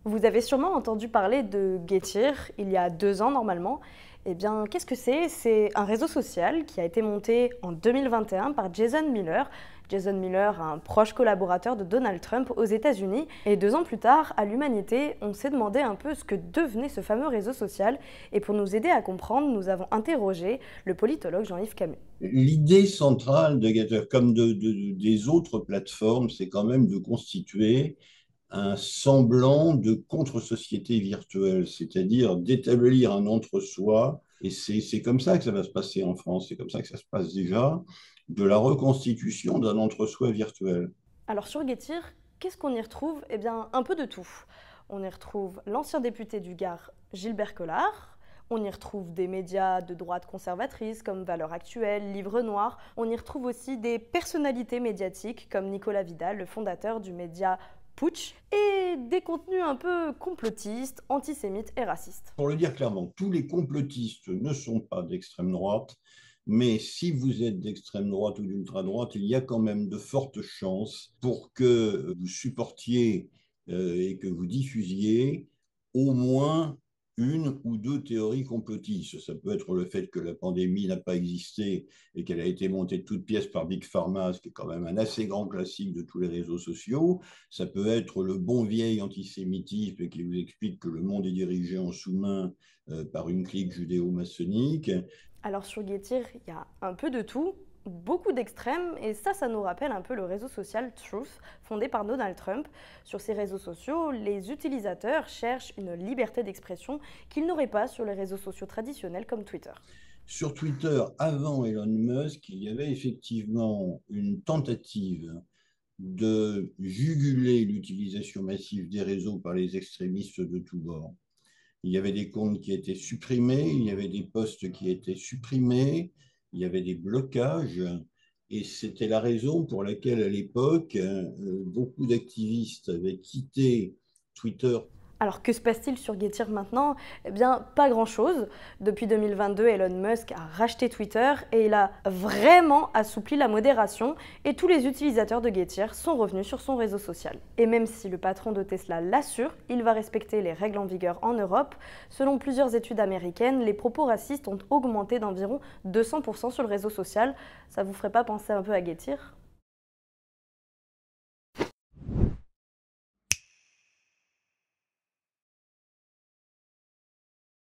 Vous avez sûrement entendu parler de Getir il y a 2 ans normalement. Eh bien, qu'est-ce que c'est? C'est un réseau social qui a été monté en 2021 par Jason Miller. Jason Miller, un proche collaborateur de Donald Trump aux États-Unis. Et 2 ans plus tard, à l'Humanité, on s'est demandé un peu ce que devenait ce fameux réseau social. Et pour nous aider à comprendre, nous avons interrogé le politologue Jean-Yves Camus. L'idée centrale de Getter, comme des autres plateformes, c'est quand même de constituer un semblant de contre-société virtuelle, c'est-à-dire d'établir un entre-soi. Et c'est comme ça que ça va se passer en France, c'est comme ça que ça se passe déjà, de la reconstitution d'un entre-soi virtuel. Alors sur Getir, qu'est-ce qu'on y retrouve? Eh bien, un peu de tout. On y retrouve l'ancien député du Gard, Gilbert Collard. On y retrouve des médias de droite conservatrice comme Valeurs Actuelles, Livre Noir. On y retrouve aussi des personnalités médiatiques comme Nicolas Vidal, le fondateur du média Putsch, et des contenus un peu complotistes, antisémites et racistes. Pour le dire clairement, tous les complotistes ne sont pas d'extrême droite, mais si vous êtes d'extrême droite ou d'ultra-droite, il y a quand même de fortes chances pour que vous supportiez et que vous diffusiez au moins une ou deux théories complotistes. Ça peut être le fait que la pandémie n'a pas existé et qu'elle a été montée de toutes pièces par Big Pharma, ce qui est quand même un assez grand classique de tous les réseaux sociaux. Ça peut être le bon vieil antisémitisme qui vous explique que le monde est dirigé en sous-main par une clique judéo-maçonnique. Alors sur Getir, il y a un peu de tout, beaucoup d'extrêmes, et ça nous rappelle un peu le réseau social Truth, fondé par Donald Trump. Sur ces réseaux sociaux, les utilisateurs cherchent une liberté d'expression qu'ils n'auraient pas sur les réseaux sociaux traditionnels comme Twitter. Sur Twitter, avant Elon Musk, il y avait effectivement une tentative de juguler l'utilisation massive des réseaux par les extrémistes de tous bords. Il y avait des comptes qui étaient supprimés, il y avait des posts qui étaient supprimés, il y avait des blocages. Et c'était la raison pour laquelle, à l'époque, beaucoup d'activistes avaient quitté Twitter. Alors que se passe-t-il sur Getir maintenant? Eh bien, pas grand-chose. Depuis 2022, Elon Musk a racheté Twitter et il a vraiment assoupli la modération et tous les utilisateurs de Getir sont revenus sur son réseau social. Et même si le patron de Tesla l'assure, il va respecter les règles en vigueur en Europe. Selon plusieurs études américaines, les propos racistes ont augmenté d'environ 200% sur le réseau social. Ça vous ferait pas penser un peu à Getir?